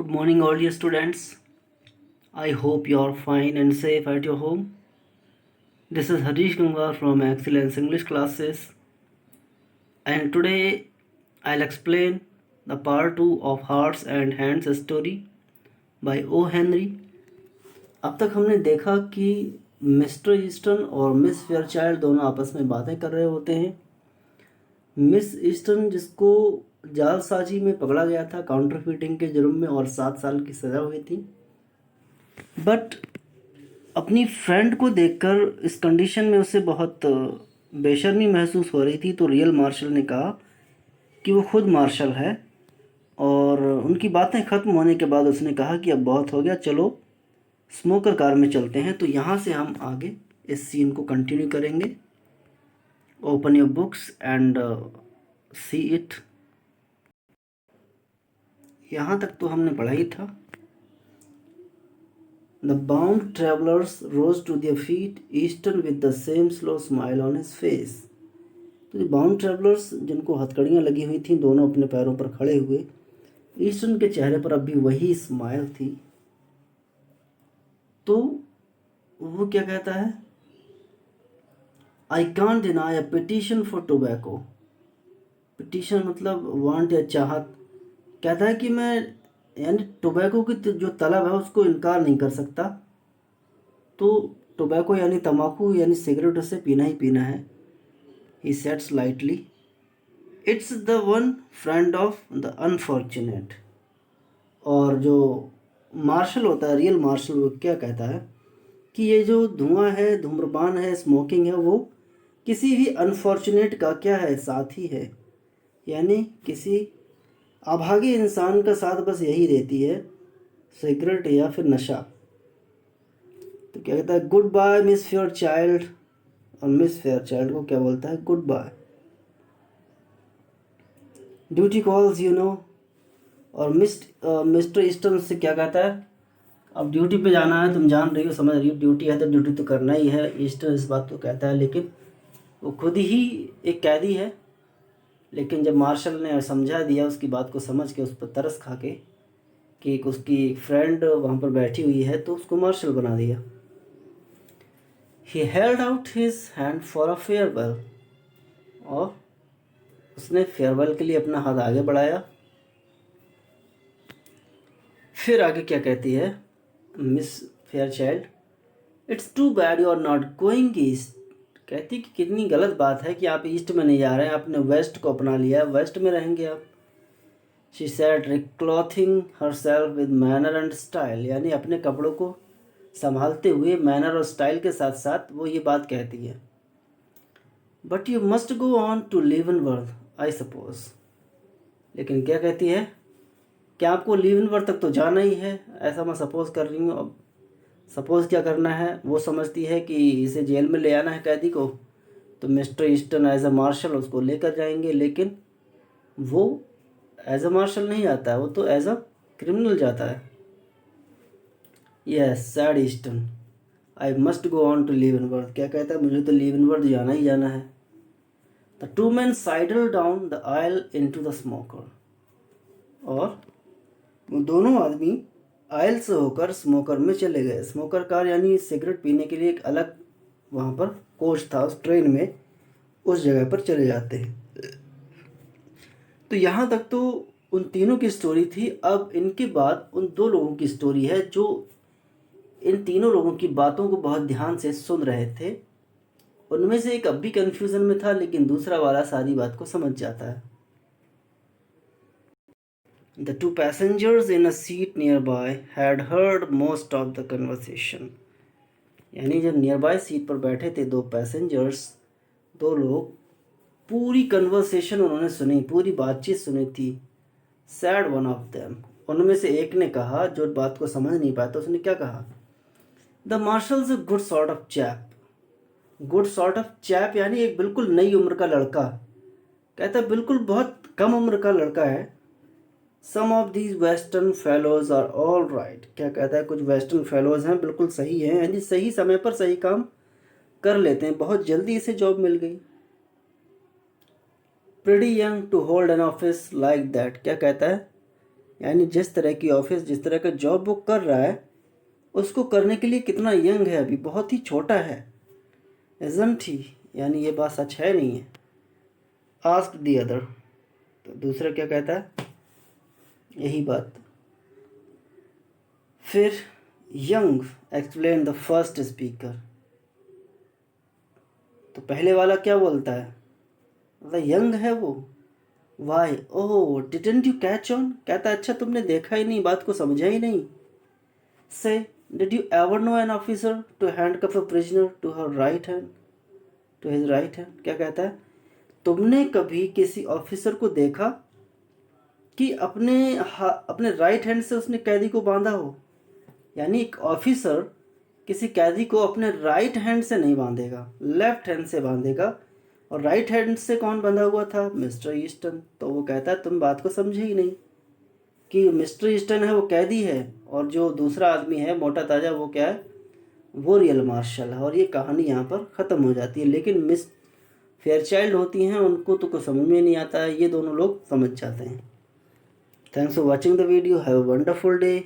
Good morning, all dear students. I hope you are fine and safe at your home. This is Harish Gangar from Excellence English Classes, and today I'll explain the part 2 of Hearts and Hands story by O. Henry. अब तक हमने देखा कि mister eastern और miss Fairchild दोनों आपस में बातें कर रहे होते हैं। मिस ईस्टर्न, जिसको जालसाजी में पकड़ा गया था काउंटरफीटिंग के जुर्म में और 7 साल की सज़ा हुई थी, बट अपनी फ्रेंड को देखकर इस कंडीशन में उसे बहुत बेशर्मी महसूस हो रही थी। तो रियल मार्शल ने कहा कि वो खुद मार्शल है, और उनकी बातें ख़त्म होने के बाद उसने कहा कि अब बहुत हो गया, चलो स्मोकर कार में चलते हैं। तो यहाँ से हम आगे इस सीन को कंटिन्यू करेंगे। Open your books and see it. यहाँ तक तो हमने पढ़ा ही था। The bound travelers rose to their feet, Eastern with the same slow smile on his face. तो ये बाउंड ट्रैवलर्स, जिनको हथकड़ियाँ लगी हुई थी, दोनों अपने पैरों पर खड़े हुए। ईस्टर्न के चेहरे पर अब भी वही स्माइल थी। तो वो क्या कहता है? I can't deny a petition for tobacco. Petition मतलब वांट या चाहत। कहता है कि मैं यानी टोबैको की जो तलब है उसको इनकार नहीं कर सकता। तो टोबैको यानी तम्बाकू यानी सिगरेट, उसे पीना ही पीना है। He said slightly, it's the one friend of the unfortunate. और जो मार्शल होता है, रियल मार्शल, वो क्या कहता है कि ये जो धुआं है, धूम्रपान है, स्मोकिंग है, वो किसी भी अनफॉर्चुनेट का क्या है, साथी है। यानी किसी अभागे इंसान का साथ बस यही देती है, सिगरेट या फिर नशा। तो क्या कहता है? Goodbye miss Fairchild. और मिस फेयर चाइल्ड को क्या बोलता है? Goodbye. Duty calls you know. और मिस्टर ईस्टर्न से क्या कहता है? अब ड्यूटी पे जाना है, तुम जान रही हो, समझ रही हो, ड्यूटी है तो ड्यूटी तो करना ही है। ईस्टर्न इस बात को कहता है, लेकिन वो खुद ही एक कैदी है। लेकिन जब मार्शल ने समझा दिया, उसकी बात को समझ के, उस पर तरस खा के कि उसकी फ्रेंड वहाँ पर बैठी हुई है, तो उसको मार्शल बना दिया। He held out his hand for a farewell. और उसने फेयरवेल के लिए अपना हाथ आगे बढ़ाया। फिर आगे क्या कहती है miss Fairchild? It's too bad you are not going east. कहती कि कितनी गलत बात है कि आप ईस्ट में नहीं जा रहे हैं, आपने वेस्ट को अपना लिया है, वेस्ट में रहेंगे आप। She said, reclothing herself with manner and style. यानी अपने कपड़ों को संभालते हुए मैनर और स्टाइल के साथ साथ वो ये बात कहती है। But you must go on to Leavenworth I suppose. लेकिन क्या कहती है? क्या आपको लिव इन वर्थ तक तो जाना ही है, ऐसा मैं सपोज कर रही हूँ। अब सपोज क्या करना है? वो समझती है कि इसे जेल में ले आना है कैदी को, तो mister Easton as a marshal उसको लेकर जाएंगे। लेकिन वो एज अ मार्शल नहीं आता है, वो तो एज अ क्रिमिनल जाता है। Yes, said Easton, I must go on to Leavenworth. क्या कहता है? मुझे तो लिव इन वर्थ जाना ही जाना है। The two man sidle down the aisle into the smoker. और वो दोनों आदमी आयल से होकर स्मोकर में चले गए। स्मोकर कार यानी सिगरेट पीने के लिए एक अलग वहाँ पर कोच था, उस ट्रेन में उस जगह पर चले जाते हैं। तो यहाँ तक तो उन तीनों की स्टोरी थी। अब इनके बाद उन दो लोगों की स्टोरी है जो इन तीनों लोगों की बातों को बहुत ध्यान से सुन रहे थे। उनमें से एक अब भी कन्फ्यूज़न में था, लेकिन दूसरा वाला सारी बात को समझ जाता है। The two passengers in a seat nearby had heard most of the conversation. यानी जब नियरबाई सीट पर बैठे थे दो पैसेंजर्स, दो लोग, पूरी कन्वर्सेशन उन्होंने सुनी, पूरी बातचीत सुनी थी। सैड वन ऑफ देम, उनमें से एक ने कहा, जो बात को समझ नहीं पाया, तो उसने क्या कहा? The marshals a good sort of chap. Good sort of chap यानी एक बिल्कुल नई उम्र का लड़का। कहता है बिल्कुल बहुत कम उम्र का लड़का है। Some of these western fellows are all right. क्या कहता है? कुछ वेस्टर्न फेलोज हैं, बिल्कुल सही हैं, यानी सही समय पर सही काम कर लेते हैं। बहुत जल्दी इसे जॉब मिल गई। Pretty young to hold an office like that. क्या कहता है? यानी जिस तरह की ऑफिस, जिस तरह का जॉब वो कर रहा है उसको करने के लिए कितना यंग है, अभी बहुत ही छोटा है। इज़न्ट ही, यानी ये बात सच है नहीं है। आस्क्ड द अदर, तो दूसरा क्या कहता है, यही बात। फिर young explain the first speaker, तो पहले वाला क्या बोलता है, मतलब यंग है वो। Why, oh didn't you catch on, कहता है अच्छा तुमने देखा ही नहीं, बात को समझा ही नहीं। Say did you ever know an officer to handcuff a prisoner to her right hand, to his right hand. क्या कहता है, तुमने कभी किसी ऑफिसर को देखा कि अपने राइट हैंड से उसने कैदी को बांधा हो। यानी एक ऑफिसर किसी कैदी को अपने राइट हैंड से नहीं बांधेगा, लेफ्ट हैंड से बांधेगा। और राइट हैंड से कौन बंधा हुआ था, मिस्टर ईस्टन। तो वो कहता है तुम बात को समझे ही नहीं कि मिस्टर ईस्टन है वो कैदी है, और जो दूसरा आदमी है मोटा ताजा वो क्या है, वो रियल मार्शल है। और ये कहानी यहाँ पर ख़त्म हो जाती है। लेकिन मिस फेयरचाइल्ड होती हैं, उनको तो कुछ समझ में नहीं आता है, ये दोनों लोग समझ जाते हैं। Thanks for watching the video, have a wonderful day.